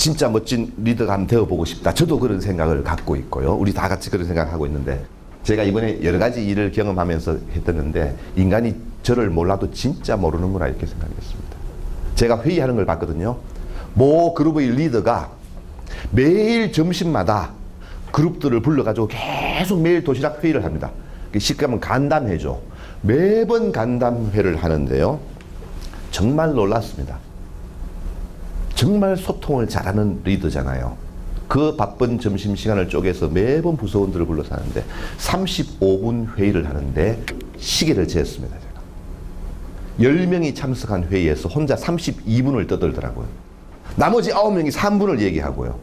진짜 멋진 리더가 한번 되어보고 싶다. 저도 그런 생각을 갖고 있고요. 우리 다 같이 그런 생각하고 있는데, 제가 이번에 여러 가지 일을 경험하면서 했던 건데, 인간이 저를 몰라도 진짜 모르는구나 이렇게 생각했습니다. 제가 회의하는 걸 봤거든요. 모 그룹의 리더가 매일 점심마다 그룹들을 불러가지고 계속 매일 도시락 회의를 합니다. 쉽게 하면 간담회죠. 매번 간담회를 하는데요. 정말 놀랐습니다. 정말 소통을 잘하는 리더잖아요. 그 바쁜 점심시간을 쪼개서 매번 부서원들을 불러서 하는데 35분 회의를 하는데 시계를 재었습니다. 제가 10명이 참석한 회의에서 혼자 32분을 떠들더라고요. 나머지 9명이 3분을 얘기하고요.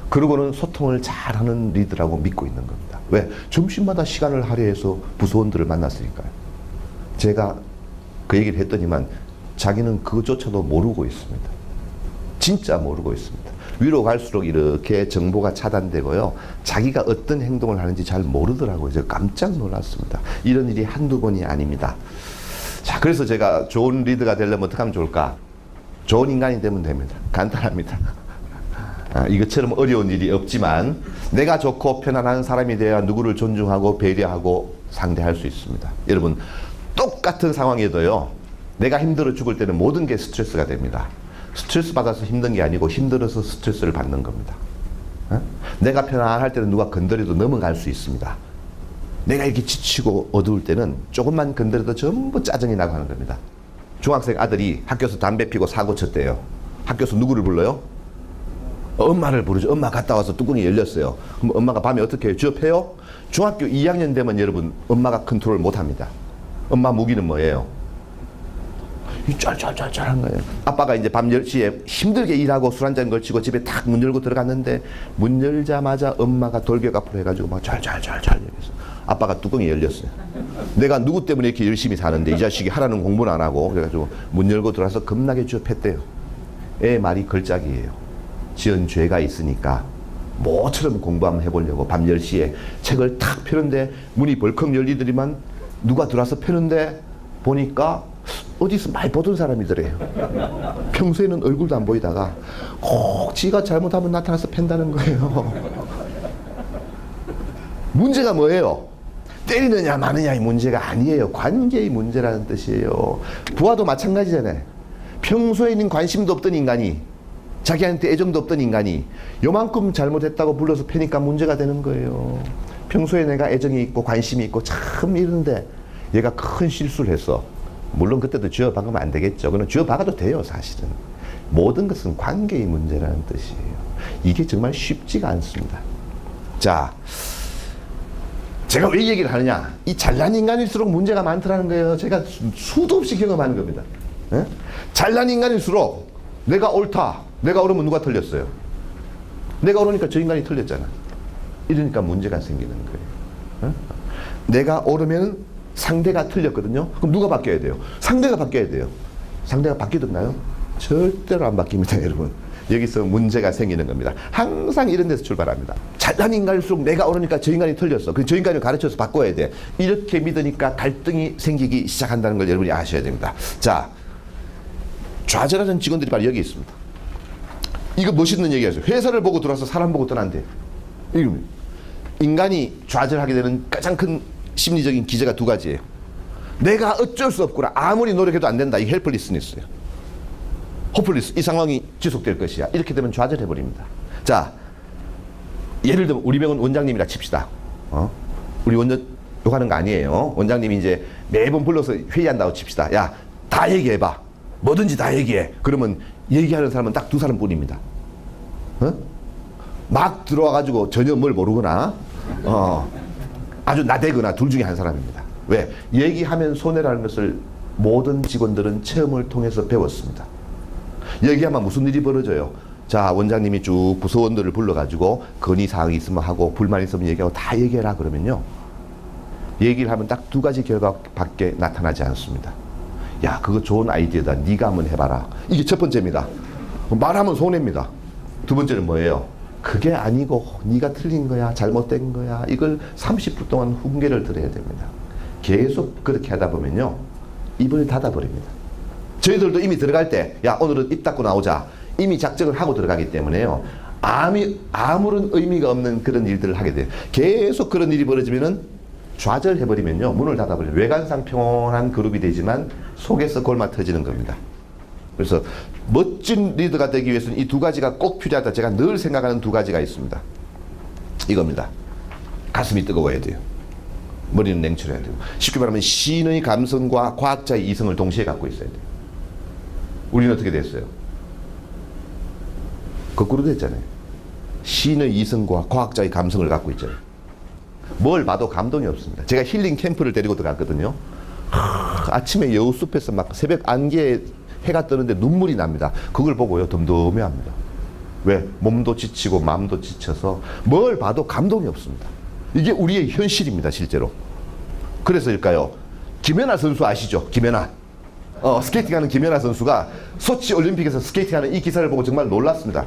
그러고는 소통을 잘하는 리더라고 믿고 있는 겁니다. 왜? 점심마다 시간을 할애해서 부서원들을 만났으니까요. 제가 그 얘기를 했더니만 자기는 그것조차도 모르고 있습니다. 진짜 모르고 있습니다. 위로 갈수록 이렇게 정보가 차단되고요. 자기가 어떤 행동을 하는지 잘 모르더라고요. 제가 깜짝 놀랐습니다. 이런 일이 한두 번이 아닙니다. 자, 그래서 제가 좋은 리더가 되려면 어떻게 하면 좋을까? 좋은 인간이 되면 됩니다. 간단합니다. 이것처럼 어려운 일이 없지만 내가 좋고 편안한 사람이 되어야 누구를 존중하고 배려하고 상대할 수 있습니다. 여러분, 똑같은 상황에도요. 내가 힘들어 죽을 때는 모든 게 스트레스가 됩니다. 스트레스 받아서 힘든 게 아니고 힘들어서 스트레스를 받는 겁니다. 내가 편안할 때는 누가 건드려도 넘어갈 수 있습니다. 내가 이렇게 지치고 어두울 때는 조금만 건드려도 전부 짜증이 나고 하는 겁니다. 중학생 아들이 학교에서 담배 피고 사고 쳤대요. 학교에서 누구를 불러요? 엄마를 부르죠. 엄마 갔다 와서 뚜껑이 열렸어요. 그럼 엄마가 밤에 어떻게 해요? 취업해요? 중학교 2학년 되면 여러분 엄마가 컨트롤 못합니다. 엄마 무기는 뭐예요? 짤짤짤짤 한 거예요. 아빠가 이제 밤 10시에 힘들게 일하고 술 한잔 걸치고 집에 탁 문 열고 들어갔는데 문 열자마자 엄마가 돌격 앞으로 해가지고 막 짤짤짤짤 얘기했어. 아빠가 뚜껑이 열렸어요. 내가 누구 때문에 이렇게 열심히 사는데 이 자식이 하라는 공부는 안 하고 그래가지고 문 열고 들어와서 겁나게 취업했대요. 애 말이 걸작이에요. 지은 죄가 있으니까 모처럼 공부 한번 해보려고 밤 10시에 책을 탁 펴는데 문이 벌컥 열리더니만 누가 들어와서 펴는데 보니까 어디서 많이 보던 사람이더래요. 평소에는 얼굴도 안 보이다가 꼭 지가 잘못하면 나타나서 팬다는 거예요. 문제가 뭐예요? 때리느냐 마느냐의 문제가 아니에요. 관계의 문제라는 뜻이에요. 부하도 마찬가지잖아요. 평소에는 관심도 없던 인간이, 자기한테 애정도 없던 인간이 요만큼 잘못했다고 불러서 패니까 문제가 되는 거예요. 평소에 내가 애정이 있고 관심이 있고 참 이런데 얘가 큰 실수를 했어. 물론 그때도 쥐어박으면 안 되겠죠. 그건 쥐어박아도 돼요, 사실은. 모든 것은 관계의 문제라는 뜻이에요. 이게 정말 쉽지가 않습니다. 자, 제가 왜 얘기를 하느냐? 이 잘난 인간일수록 문제가 많더라는 거예요. 제가 수도 없이 경험하는 겁니다. 에? 잘난 인간일수록 내가 옳다. 내가 옳으면 누가 틀렸어요? 내가 옳으니까 저 인간이 틀렸잖아. 이러니까 문제가 생기는 거예요. 에? 내가 옳으면 상대가 틀렸거든요. 그럼 누가 바뀌어야 돼요? 상대가 바뀌어야 돼요. 상대가 바뀌었나요? 절대로 안 바뀝니다, 여러분. 여기서 문제가 생기는 겁니다. 항상 이런 데서 출발합니다. 잘난 인간일수록 내가 옳으니까 저 인간이 틀렸어. 그래서 저 인간을 가르쳐서 바꿔야 돼. 이렇게 믿으니까 갈등이 생기기 시작한다는 걸 여러분이 아셔야 됩니다. 자, 좌절하는 직원들이 바로 여기 있습니다. 이거 멋있는 얘기하죠. 회사를 보고 들어와서 사람 보고 떠난대. 인간이 좌절하게 되는 가장 큰 심리적인 기제가 두 가지예요. 내가 어쩔 수 없구나. 아무리 노력해도 안 된다. 이 헬플리스니스예요. 호플리스. 이 상황이 지속될 것이야. 이렇게 되면 좌절해버립니다. 자, 예를 들면 우리 병원 원장님이라 칩시다. 우리 원장 욕하는 거 아니에요. 원장님이 이제 매번 불러서 회의한다고 칩시다. 야, 다 얘기해봐. 뭐든지 다 얘기해. 그러면 얘기하는 사람은 딱 두 사람뿐입니다. 막 들어와가지고 전혀 뭘 모르거나 아주 나대거나 둘 중에 한 사람입니다. 왜? 얘기하면 손해라는 것을 모든 직원들은 체험을 통해서 배웠습니다. 얘기하면 무슨 일이 벌어져요? 자, 원장님이 쭉 부서원들을 불러가지고 건의사항이 있으면 하고 불만 있으면 얘기하고 다 얘기해라 그러면요. 얘기를 하면 딱 두 가지 결과밖에 나타나지 않습니다. 야, 그거 좋은 아이디어다. 네가 한번 해봐라. 이게 첫 번째입니다. 말하면 손해입니다. 두 번째는 뭐예요? 그게 아니고 네가 틀린 거야, 잘못된 거야. 이걸 30분 동안 훈계를 들어야 됩니다. 계속 그렇게 하다 보면요, 입을 닫아버립니다. 저희들도 이미 들어갈 때, 야, 오늘은 입 닫고 나오자. 이미 작정을 하고 들어가기 때문에요. 아무런 의미가 없는 그런 일들을 하게 돼요. 계속 그런 일이 벌어지면은 좌절해버리면요. 문을 닫아버려요. 외관상 평온한 그룹이 되지만 속에서 골마 터지는 겁니다. 그래서 멋진 리더가 되기 위해서는 이 두 가지가 꼭 필요하다. 제가 늘 생각하는 두 가지가 있습니다. 이겁니다. 가슴이 뜨거워야 돼요. 머리는 냉철해야 되고. 쉽게 말하면 시인의 감성과 과학자의 이성을 동시에 갖고 있어야 돼요. 우리는 어떻게 됐어요? 거꾸로 됐잖아요. 시인의 이성과 과학자의 감성을 갖고 있잖아요. 뭘 봐도 감동이 없습니다. 제가 힐링 캠프를 데리고 들어갔거든요. 아침에 여우숲에서 막 새벽 안개에 해가 뜨는데 눈물이 납니다. 그걸 보고요 덤덤해합니다. 왜? 몸도 지치고 마음도 지쳐서 뭘 봐도 감동이 없습니다. 이게 우리의 현실입니다. 실제로. 그래서일까요? 김연아 선수 아시죠? 김연아. 스케이팅하는 김연아 선수가 소치 올림픽에서 스케이팅하는 이 기사를 보고 정말 놀랐습니다.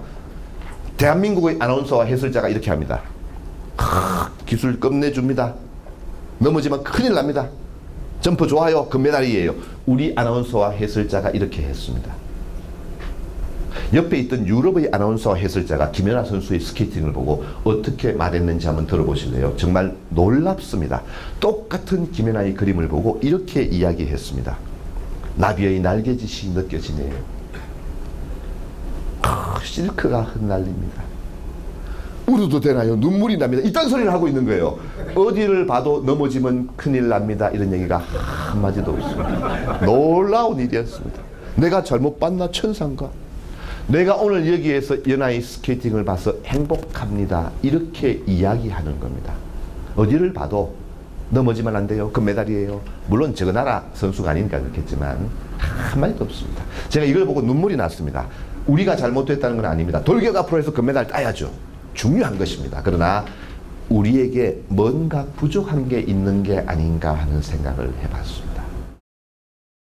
대한민국의 아나운서와 해설자가 이렇게 합니다. 기술 끝내줍니다. 넘어지면 큰일 납니다. 점프 좋아요. 금메달이에요. 우리 아나운서와 해설자가 이렇게 했습니다. 옆에 있던 유럽의 아나운서와 해설자가 김연아 선수의 스케이팅을 보고 어떻게 말했는지 한번 들어보실래요? 정말 놀랍습니다. 똑같은 김연아의 그림을 보고 이렇게 이야기했습니다. 나비의 날개짓이 느껴지네요. 실크가 흩날립니다. 울어도 되나요? 눈물이 납니다. 이딴 소리를 하고 있는 거예요. 어디를 봐도 넘어지면 큰일 납니다. 이런 얘기가 한마디도 없습니다. 놀라운 일이었습니다. 내가 잘못 봤나? 천상가? 내가 오늘 여기에서 연아의 스케이팅을 봐서 행복합니다. 이렇게 이야기하는 겁니다. 어디를 봐도 넘어지면 안 돼요. 금메달이에요. 물론 저 나라 선수가 아니니까 그렇겠지만 한마디도 없습니다. 제가 이걸 보고 눈물이 났습니다. 우리가 잘못됐다는 건 아닙니다. 돌격 앞으로 해서 금메달 따야죠. 중요한 것입니다. 그러나 우리에게 뭔가 부족한 게 있는 게 아닌가 하는 생각을 해봤습니다.